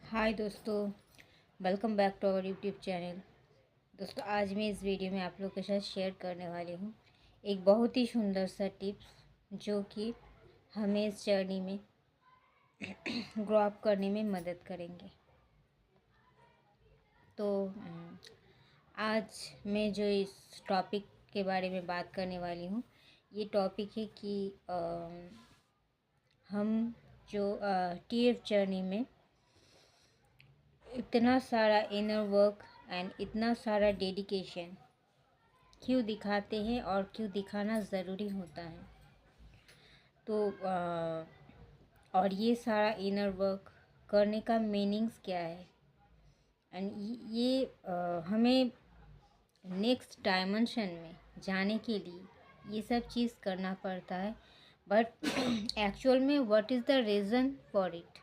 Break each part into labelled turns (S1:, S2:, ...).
S1: हाय दोस्तों, welcome back to our YouTube channel. दोस्तों, आज मैं इस वीडियो में आप लोग के साथ शेयर करने वाली हूँ एक बहुत ही सुंदर सा टिप्स जो कि हमें इस जर्नी में ग्रो अप करने में मदद करेंगे। तो आज मैं जो इस टॉपिक के बारे में बात करने वाली हूँ, ये टॉपिक है कि हम जो TF जर्नी में इतना सारा इनर वर्क एंड इतना सारा डेडिकेशन क्यों दिखाते हैं और क्यों दिखाना ज़रूरी होता है। तो और ये सारा इनर वर्क करने का मीनिंग्स क्या है एंड ये हमें नेक्स्ट डायमेंशन में जाने के लिए ये सब चीज़ करना पड़ता है। बट एक्चुअल में what is the reason for it,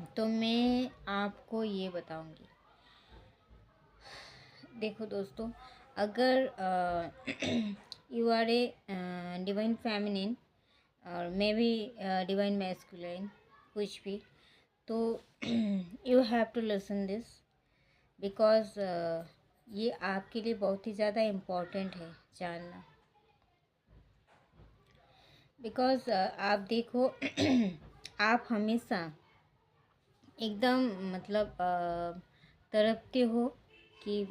S1: तो मैं आपको ये बताऊंगी। देखो दोस्तों, अगर you are a divine feminine और मे बी डिवाइन मैस्कुलिन, कुछ भी, तो you have to listen this because ये आपके लिए बहुत ही ज़्यादा इम्पोर्टेंट है जानना। बिकॉज आप देखो आप हमेशा एकदम मतलब तड़पते हो कि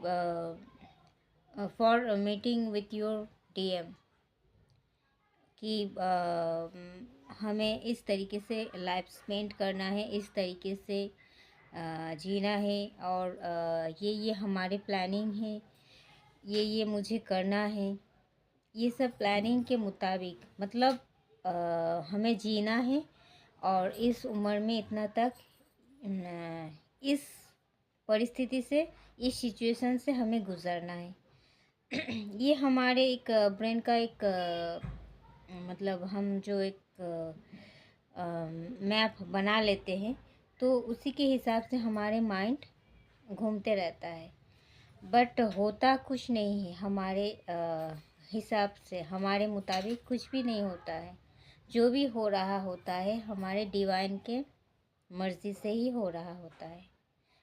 S1: for meeting with your DM कि हमें इस तरीके से लाइफ स्पेंड करना है, इस तरीके से जीना है और ये हमारे प्लानिंग है, ये मुझे करना है। ये सब प्लानिंग के मुताबिक मतलब हमें जीना है और इस उम्र में इतना तक इस परिस्थिति से, इस सिचुएशन से हमें गुजरना है। ये हमारे एक ब्रेन का एक मतलब हम जो एक मैप बना लेते हैं, तो उसी के हिसाब से हमारे माइंड घूमते रहता है। बट होता कुछ नहीं है हमारे हिसाब से, हमारे मुताबिक कुछ भी नहीं होता है। जो भी हो रहा होता है हमारे डिवाइन के मर्ज़ी से ही हो रहा होता है।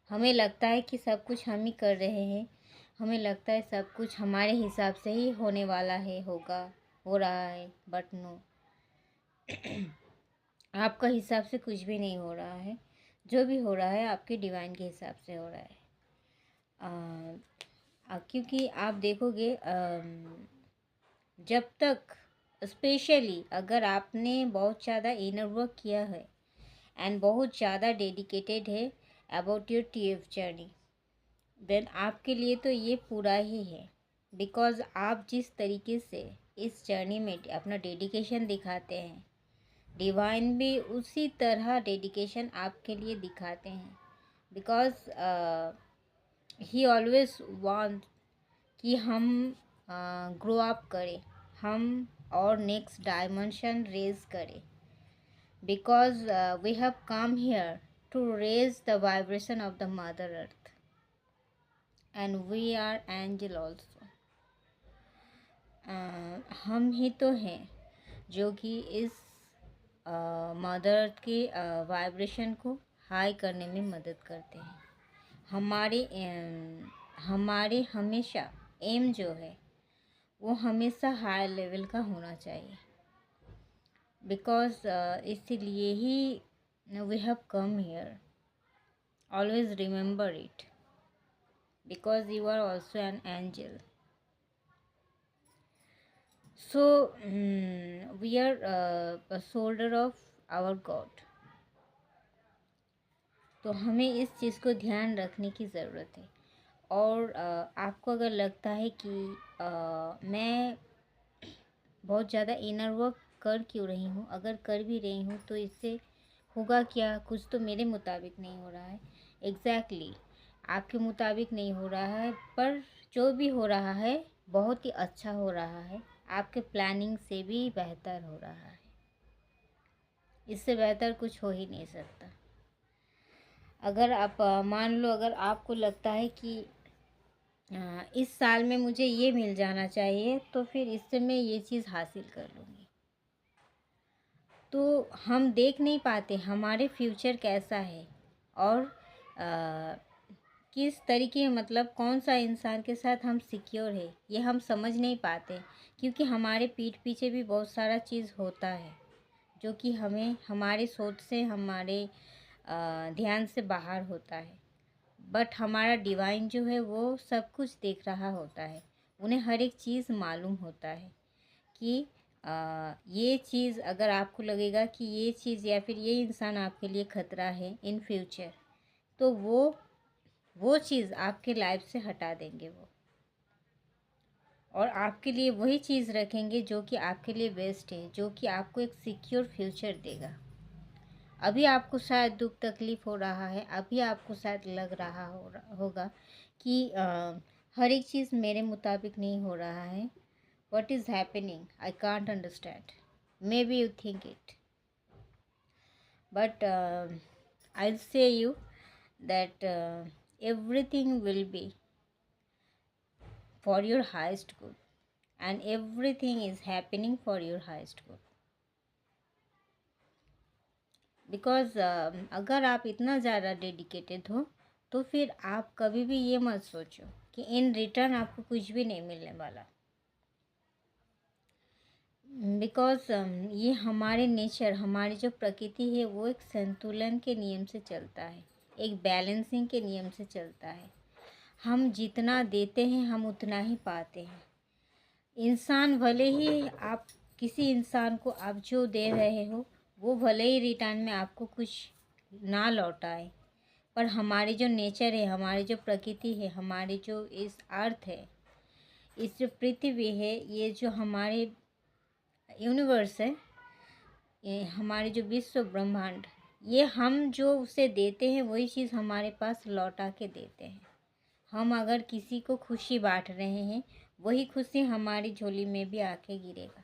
S1: हमें लगता है कि सब कुछ हम ही कर रहे हैं, हमें लगता है सब कुछ हमारे हिसाब से ही होने वाला है, होगा, हो रहा है। बट नो, आपका हिसाब से कुछ भी नहीं हो रहा है। जो भी हो रहा है आपके डिवाइन के हिसाब से हो रहा है। क्योंकि आप देखोगे जब तक, स्पेशली अगर आपने बहुत ज़्यादा इनर वर्क किया है एंड बहुत ज़्यादा डेडिकेटेड है अबाउट योर TF जर्नी, देन आपके लिए तो ये पूरा ही है। बिकॉज़ आप जिस तरीके से इस जर्नी में अपना डेडिकेशन दिखाते हैं, डिवाइन भी उसी तरह डेडिकेशन आपके लिए दिखाते हैं। बिकॉज़ ही ऑलवेज वांट कि हम ग्रो अप करें, हम और नेक्स्ट डायमेंशन रेज करें। Because we have come here to raise the vibration of the mother earth and we are angel also. हम ही तो हैं जो कि इस मदर अर्थ के वाइब्रेशन को हाई करने में मदद करते हैं। हमारे हमेशा एम जो है वो हमेशा हाई लेवल का होना चाहिए। बिकॉज इसीलिए ही we have come here. Always remember it because you are also an angel. So we are a soldier of our God। तो हमें इस चीज़ को ध्यान रखने की ज़रूरत है। और आपको अगर लगता है कि मैं बहुत ज़्यादा इनर वर्क कर क्यों रही हूँ, अगर कर भी रही हूँ तो इससे होगा क्या, कुछ तो मेरे मुताबिक नहीं हो रहा है। एग्जैक्टली आपके मुताबिक नहीं हो रहा है, पर जो भी हो रहा है बहुत ही अच्छा हो रहा है, आपके प्लानिंग से भी बेहतर हो रहा है। इससे बेहतर कुछ हो ही नहीं सकता। अगर आप मान लो, अगर आपको लगता है कि इस साल में मुझे ये मिल जाना चाहिए, तो फिर इससे मैं ये चीज़ हासिल कर लूँगी। तो हम देख नहीं पाते हमारे फ्यूचर कैसा है, और किस तरीके मतलब कौन सा इंसान के साथ हम सिक्योर है ये हम समझ नहीं पाते, क्योंकि हमारे पीठ पीछे भी बहुत सारा चीज़ होता है जो कि हमें हमारे सोच से हमारे ध्यान से बाहर होता है। बट हमारा डिवाइन जो है वो सब कुछ देख रहा होता है, उन्हें हर एक चीज़ मालूम होता है कि ये चीज़ अगर आपको लगेगा कि ये चीज़ या फिर ये इंसान आपके लिए खतरा है इन फ्यूचर, तो वो चीज़ आपके लाइफ से हटा देंगे वो, और आपके लिए वही चीज़ रखेंगे जो कि आपके लिए बेस्ट है, जो कि आपको एक सिक्योर फ्यूचर देगा। अभी आपको शायद दुख तकलीफ़ हो रहा है, अभी आपको शायद लग रहा होगा कि हर एक चीज़ मेरे मुताबिक नहीं हो रहा है। What is happening? I can't understand. Maybe you think it. But I'll say you that everything will be for your highest good. And everything is happening for your highest good. Because अगर आप इतना ज़्यादा dedicated हो तो फिर आप कभी भी ये मत सोचो कि इन रिटर्न आपको कुछ भी नहीं मिलने वाला। बिकॉज ये हमारे नेचर, हमारी जो प्रकृति है वो एक संतुलन के नियम से चलता है, एक बैलेंसिंग के नियम से चलता है। हम जितना देते हैं हम उतना ही पाते हैं। इंसान भले ही आप किसी इंसान को आप जो दे रहे हो वो भले ही रिटर्न में आपको कुछ ना लौटाए, पर हमारी जो नेचर है, हमारी जो प्रकृति है, हमारी जो इस अर्थ है, इस जो पृथ्वी है, ये जो हमारे यूनिवर्स है, ये हमारे जो विश्व ब्रह्मांड, ये हम जो उसे देते हैं वही चीज़ हमारे पास लौटा के देते हैं। हम अगर किसी को खुशी बांट रहे हैं वही खुशी हमारी झोली में भी आके गिरेगा,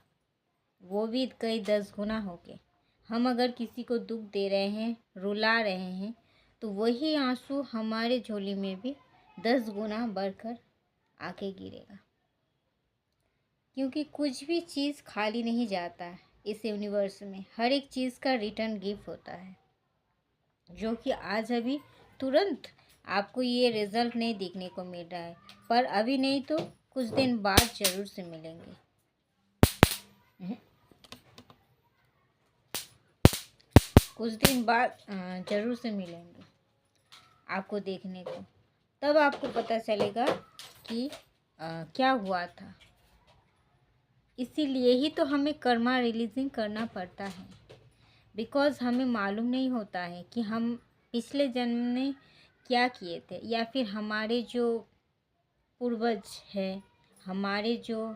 S1: वो भी कई 10 गुना होके। हम अगर किसी को दुख दे रहे हैं, रुला रहे हैं, तो वही आंसू हमारे झोली में भी 10 गुना बढ़कर आके गिरेगा। क्योंकि कुछ भी चीज़ खाली नहीं जाता है इस यूनिवर्स में, हर एक चीज़ का रिटर्न गिफ्ट होता है, जो कि आज अभी तुरंत आपको ये रिज़ल्ट नहीं देखने को मिल रहा है, पर अभी नहीं तो कुछ दिन बाद ज़रूर से मिलेंगे। कुछ दिन बाद ज़रूर से मिलेंगे आपको देखने को, तब आपको पता चलेगा कि क्या हुआ था। इसीलिए ही तो हमें कर्मा रिलीजिंग करना पड़ता है, बिकॉज़ हमें मालूम नहीं होता है कि हम पिछले जन्म में क्या किए थे, या फिर हमारे जो पूर्वज है, हमारे जो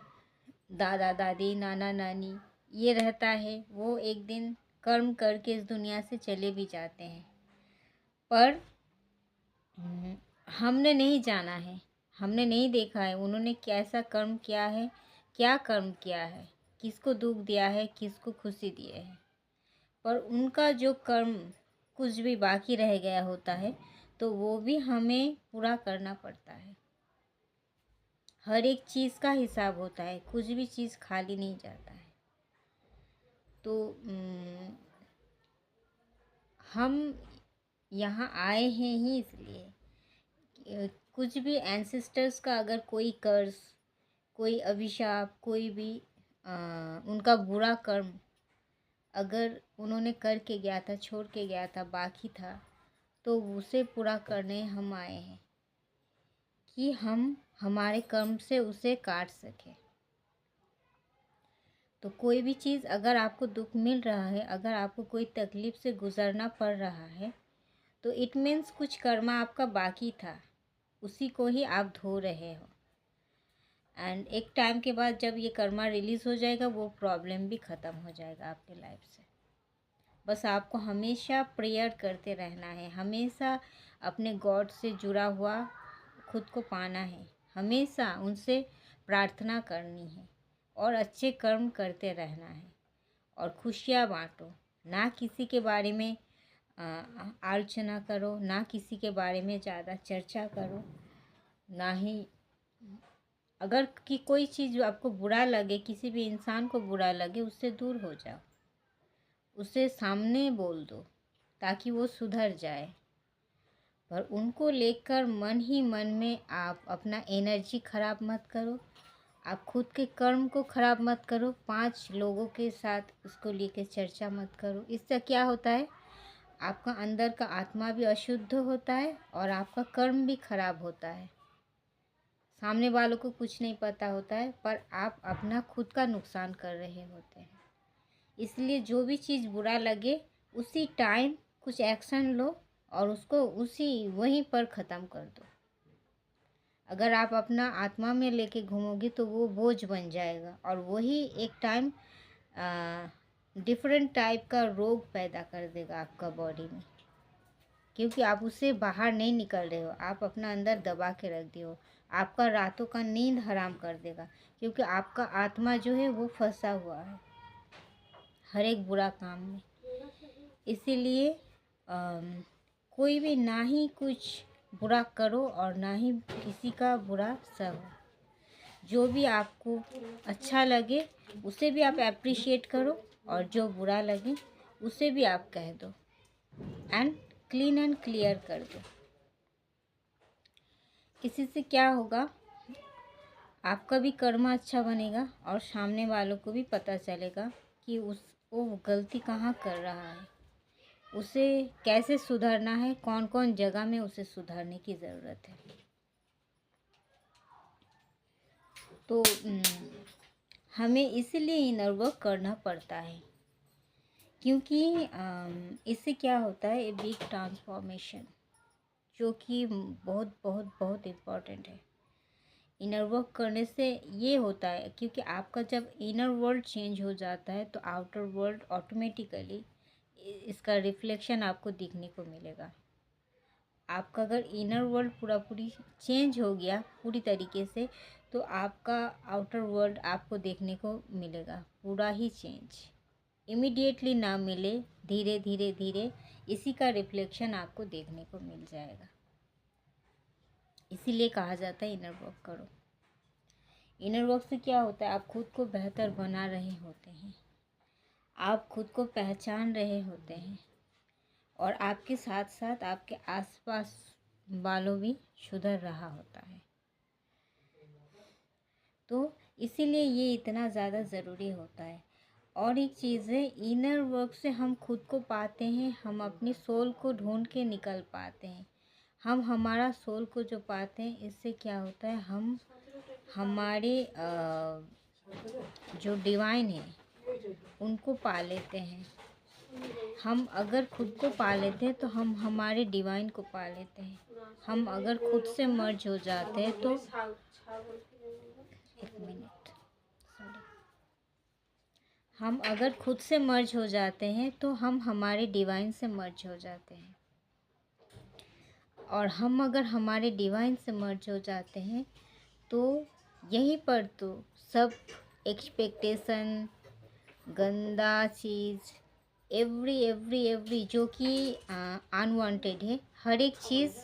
S1: दादा दादी नाना नानी ये रहता है, वो एक दिन कर्म करके इस दुनिया से चले भी जाते हैं, पर हमने नहीं जाना है, हमने नहीं देखा है उन्होंने कैसा कर्म किया है, क्या कर्म किया है, किसको दुख दिया है, किसको खुशी दी है। पर उनका जो कर्म कुछ भी बाकी रह गया होता है तो वो भी हमें पूरा करना पड़ता है। हर एक चीज़ का हिसाब होता है, कुछ भी चीज़ खाली नहीं जाता है। तो हम यहाँ आए हैं ही इसलिए, कुछ भी एंसेस्टर्स का अगर कोई कर्ज, कोई अभिशाप, कोई भी उनका बुरा कर्म अगर उन्होंने करके गया था, छोड़ के गया था, बाकी था, तो उसे पूरा करने हम आए हैं कि हम हमारे कर्म से उसे काट सकें। तो कोई भी चीज़ अगर आपको दुख मिल रहा है, अगर आपको कोई तकलीफ़ से गुज़रना पड़ रहा है, तो इट मीन्स कुछ कर्मा आपका बाकी था, उसी को ही आप धो रहे हो। एंड एक टाइम के बाद जब ये कर्मा रिलीज़ हो जाएगा, वो प्रॉब्लम भी ख़त्म हो जाएगा आपके लाइफ से। बस आपको हमेशा प्रेयर करते रहना है, हमेशा अपने गॉड से जुड़ा हुआ खुद को पाना है, हमेशा उनसे प्रार्थना करनी है और अच्छे कर्म करते रहना है और खुशियाँ बांटो। ना किसी के बारे में आलोचना करो, ना किसी के बारे में ज़्यादा चर्चा करो, ना ही अगर कि कोई चीज़ आपको बुरा लगे, किसी भी इंसान को बुरा लगे, उससे दूर हो जाओ, उसे सामने बोल दो ताकि वो सुधर जाए। पर उनको लेकर मन ही मन में आप अपना एनर्जी ख़राब मत करो, आप खुद के कर्म को ख़राब मत करो, 5 लोगों के साथ उसको लेके चर्चा मत करो। इससे क्या होता है, आपका अंदर का आत्मा भी अशुद्ध होता है और आपका कर्म भी खराब होता है। सामने वालों को कुछ नहीं पता होता है, पर आप अपना खुद का नुकसान कर रहे होते हैं। इसलिए जो भी चीज़ बुरा लगे उसी टाइम कुछ एक्शन लो और उसको वहीं पर ख़त्म कर दो। अगर आप अपना आत्मा में लेके घूमोगे तो वो बोझ बन जाएगा और वही एक टाइम डिफरेंट टाइप का रोग पैदा कर देगा आपका बॉडी में, क्योंकि आप उससे बाहर नहीं निकल रहे हो, आप अपना अंदर दबा के रख दिए हो। आपका रातों का नींद हराम कर देगा, क्योंकि आपका आत्मा जो है वो फंसा हुआ है हर एक बुरा काम में। इसीलिए कोई भी ना ही कुछ बुरा करो और ना ही किसी का बुरा सहो। जो भी आपको अच्छा लगे उसे भी आप अप्रिशिएट करो और जो बुरा लगे उसे भी आप कह दो एंड क्लीन एंड क्लियर कर दो। किसी से क्या होगा, आपका भी कर्म अच्छा बनेगा और सामने वालों को भी पता चलेगा कि वो गलती कहाँ कर रहा है, उसे कैसे सुधारना है, कौन कौन जगह में उसे सुधारने की ज़रूरत है। तो हमें इसलिए इनर वर्क करना पड़ता है, क्योंकि इससे क्या होता है, ए बिग ट्रांसफॉर्मेशन, जो कि बहुत बहुत बहुत इम्पॉर्टेंट है। इनर वर्क करने से ये होता है, क्योंकि आपका जब इनर वर्ल्ड चेंज हो जाता है तो आउटर वर्ल्ड ऑटोमेटिकली इसका रिफ्लेक्शन आपको दिखने को मिलेगा। आपका अगर इनर वर्ल्ड पूरी चेंज हो गया पूरी तरीके से, तो आपका आउटर वर्ल्ड आपको देखने को मिलेगा पूरा ही चेंज। इमीडिएटली ना मिले, धीरे धीरे धीरे इसी का रिफ्लेक्शन आपको देखने को मिल जाएगा। इसीलिए कहा जाता है इनर वर्क करो। इनर वर्क से क्या होता है, आप खुद को बेहतर बना रहे होते हैं, आप खुद को पहचान रहे होते हैं और आपके साथ साथ आपके आसपास वालों भी सुधर रहा होता है। तो इसीलिए ये इतना ज़्यादा ज़रूरी होता है। और एक चीज़ है, इनर वर्क से हम खुद को पाते हैं, हम अपनी सोल को ढूंढ के निकल पाते हैं। हम हमारा सोल को जो पाते हैं, इससे क्या होता है, हम हमारे जो डिवाइन है उनको पा लेते हैं। हम अगर खुद को पा लेते हैं तो हम हमारे डिवाइन को पा लेते हैं। हम अगर खुद से मर्ज हो जाते हैं तो एक मिनट, सॉरी, हम अगर खुद से मर्ज हो जाते हैं तो हम हमारे डिवाइन से मर्ज हो जाते हैं। और हम अगर हमारे डिवाइन से मर्ज हो जाते हैं तो यहीं पर तो सब एक्सपेक्टेशन, गंदा चीज़, एवरी जो कि अनवांटेड है, हर एक चीज़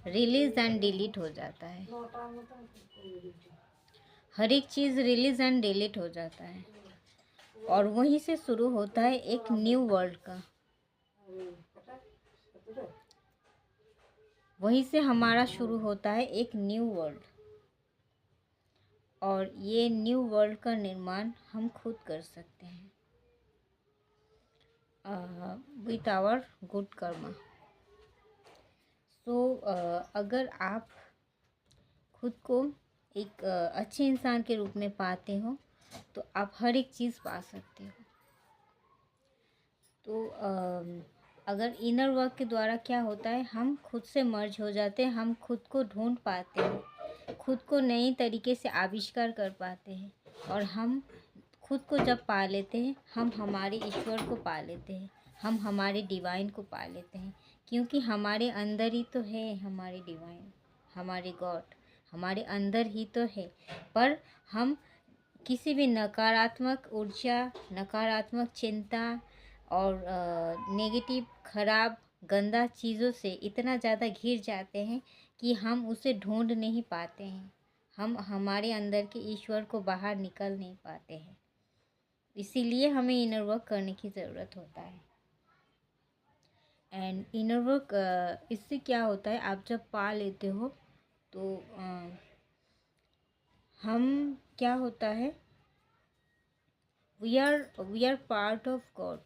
S1: रिलीज एंड डिलीट हो जाता है। हर एक चीज़ रिलीज एंड डिलीट हो जाता है और वहीं से शुरू होता है एक न्यू वर्ल्ड का। वहीं से हमारा शुरू होता है एक न्यू वर्ल्ड, और ये न्यू वर्ल्ड का निर्माण हम खुद कर सकते हैं विथ आवर गुड कर्मा। सो अगर आप खुद को एक अच्छे इंसान के रूप में पाते हो तो आप हर एक चीज़ पा सकते हो। तो अगर इनर वर्क के द्वारा क्या होता है, हम खुद से मर्ज हो जाते हैं, हम खुद को ढूंढ पाते हैं, खुद को नई तरीके से आविष्कार कर पाते हैं। और हम खुद को जब पा लेते हैं, हम हमारे ईश्वर को पा लेते हैं, हम हमारे डिवाइन को पा लेते हैं, क्योंकि हमारे अंदर ही तो है हमारे डिवाइन, हमारे गॉड हमारे अंदर ही तो है। पर हम किसी भी नकारात्मक ऊर्जा, नकारात्मक चिंता और नेगेटिव, खराब, गंदा चीज़ों से इतना ज़्यादा घिर जाते हैं कि हम उसे ढूंढ नहीं पाते हैं, हम हमारे अंदर के ईश्वर को बाहर निकल नहीं पाते हैं। इसीलिए हमें इनर वर्क करने की ज़रूरत होता है। एंड इनर वर्क इससे क्या होता है, आप जब पा लेते हो तो हम क्या होता है, we are part of God,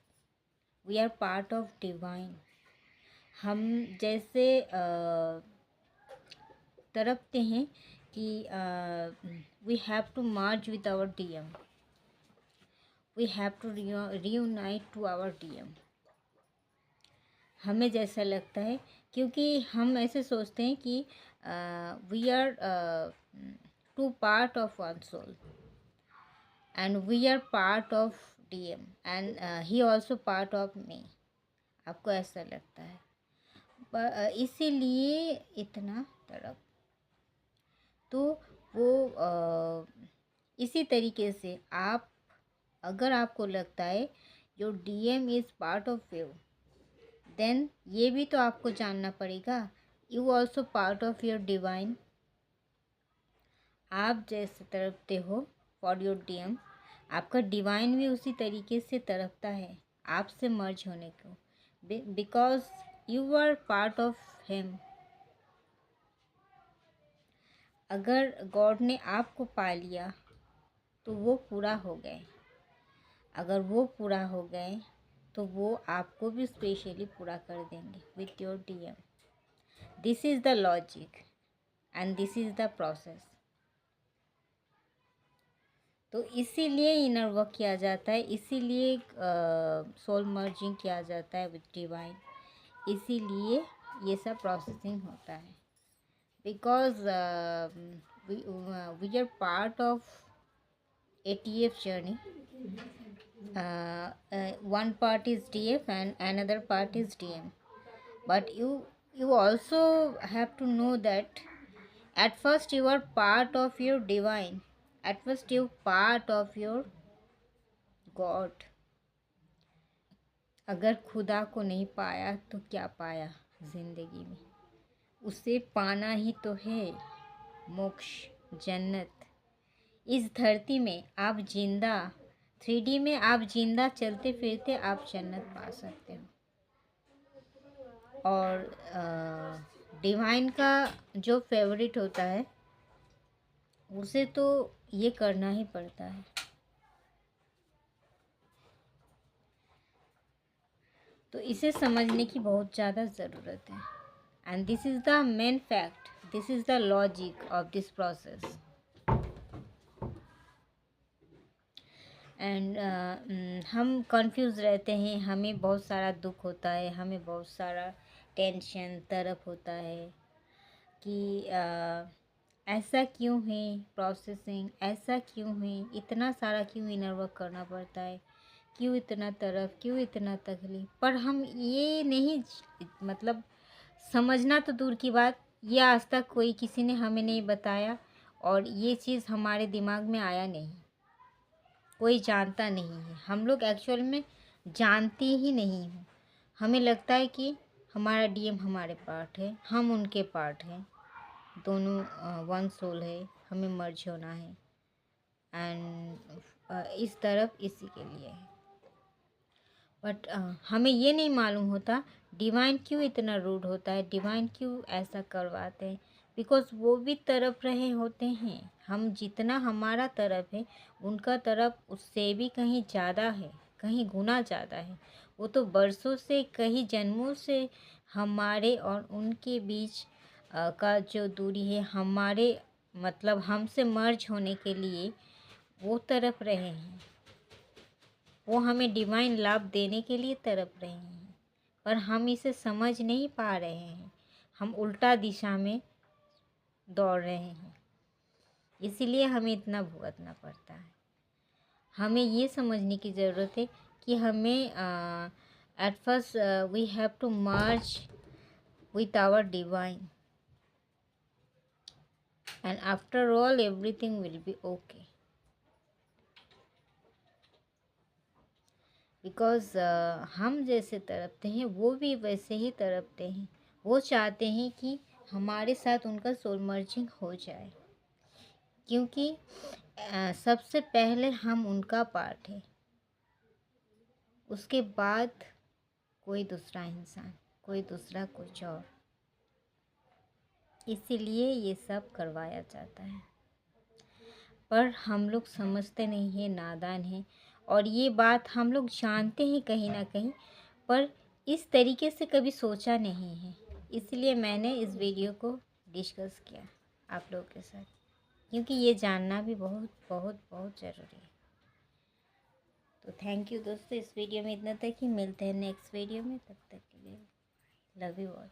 S1: we are part of divine. हम जैसे तड़पते हैं कि we have to merge with our DM, we have to reunite to our DM. हमें जैसा लगता है, क्योंकि हम ऐसे सोचते हैं कि we are two part of one soul and we are part of DM and he also part of me. आपको ऐसा लगता है, पर इसीलिए इतना तड़प। तो वो इसी तरीके से आप, अगर आपको लगता है your DM is part of you, then ये भी तो आपको जानना पड़ेगा, you also part of your divine. आप जैसे तड़पते हो फॉर योर डीएम, आपका डिवाइन भी उसी तरीके से तड़पता है आपसे मर्ज होने को, because you are part of him. अगर गॉड ने आपको पा लिया तो वो पूरा हो गए, अगर वो पूरा हो गए तो वो आपको भी स्पेशली पूरा कर देंगे with your DM. This is the logic and this is the process. तो इसीलिए इनर वर्क किया जाता है, इसीलिए सोल मर्जिंग किया जाता है विथ डिवाइन, इसीलिए ये सब प्रोसेसिंग होता है। Because we are part of ATF journey. One part is DF and another part is DM. But you also have to know that at first you are part of your divine. At first you part of your God. अगर खुदा को नहीं पाया तो क्या पाया जिंदगी में? उसे पाना ही तो है मोक्ष, जन्नत। इस धरती में आप जिंदा 3D में आप जिंदा चलते फिरते आप जन्नत पा सकते हो। और डिवाइन का जो फेवरेट होता है उसे तो ये करना ही पड़ता है। तो इसे समझने की बहुत ज़्यादा ज़रूरत है and this is the main fact, this is the logic of this process. And हम कंफ्यूज रहते हैं, हमें बहुत सारा दुख होता है, हमें बहुत सारा टेंशन तड़प होता है कि ऐसा क्यों है प्रोसेसिंग, ऐसा क्यों है, इतना सारा क्यों इनर वर्क करना पड़ता है, क्यों इतना तड़प, क्यों इतना तकलीफ। पर हम ये नहीं मतलब समझना तो दूर की बात, ये आज तक कोई किसी ने हमें नहीं बताया और ये चीज़ हमारे दिमाग में आया नहीं, कोई जानता नहीं है। हम लोग एक्चुअल में जानते ही नहीं हैं। हमें लगता है कि हमारा डीएम हमारे पार्ट है, हम उनके पार्ट हैं, दोनों वन सोल है, हमें मर्ज होना है एंड इस तरफ इसी के लिए है। बट हमें ये नहीं मालूम होता डिवाइन क्यों इतना रूड होता है, डिवाइन क्यों ऐसा करवाते हैं। बिकॉज वो भी तड़प रहे होते हैं, हम जितना हमारा तरफ है उनका तरफ उससे भी कहीं ज़्यादा है, कहीं गुना ज़्यादा है। वो तो बरसों से, कई जन्मों से हमारे और उनके बीच का जो दूरी है, हमारे मतलब हमसे मर्ज होने के लिए वो तड़प रहे हैं, वो हमें डिवाइन लाभ देने के लिए तड़प रहे हैं। पर हम इसे समझ नहीं पा रहे हैं, हम उल्टा दिशा में दौड़ रहे हैं, इसीलिए हमें इतना भुगतना पड़ता है। हमें ये समझने की ज़रूरत है कि हमें at first we have to merge with our divine and after all everything will be okay. Because हम जैसे तड़पते हैं वो भी वैसे ही तड़पते हैं, वो चाहते हैं कि हमारे साथ उनका सोल मर्जिंग हो जाए, क्योंकि सबसे पहले हम उनका पार्ट है, उसके बाद कोई दूसरा इंसान, कोई दूसरा कुछ और, इसीलिए ये सब करवाया जाता है। पर हम लोग समझते नहीं हैं, नादान हैं, और ये बात हम लोग जानते हैं कहीं ना कहीं, पर इस तरीके से कभी सोचा नहीं है। इसलिए मैंने इस वीडियो को डिस्कस किया आप लोगों के साथ, क्योंकि ये जानना भी बहुत बहुत बहुत ज़रूरी है। तो थैंक यू दोस्तों, इस वीडियो में इतना तक ही। मिलते हैं नेक्स्ट वीडियो में, तब तक के लिए लव यू ऑल।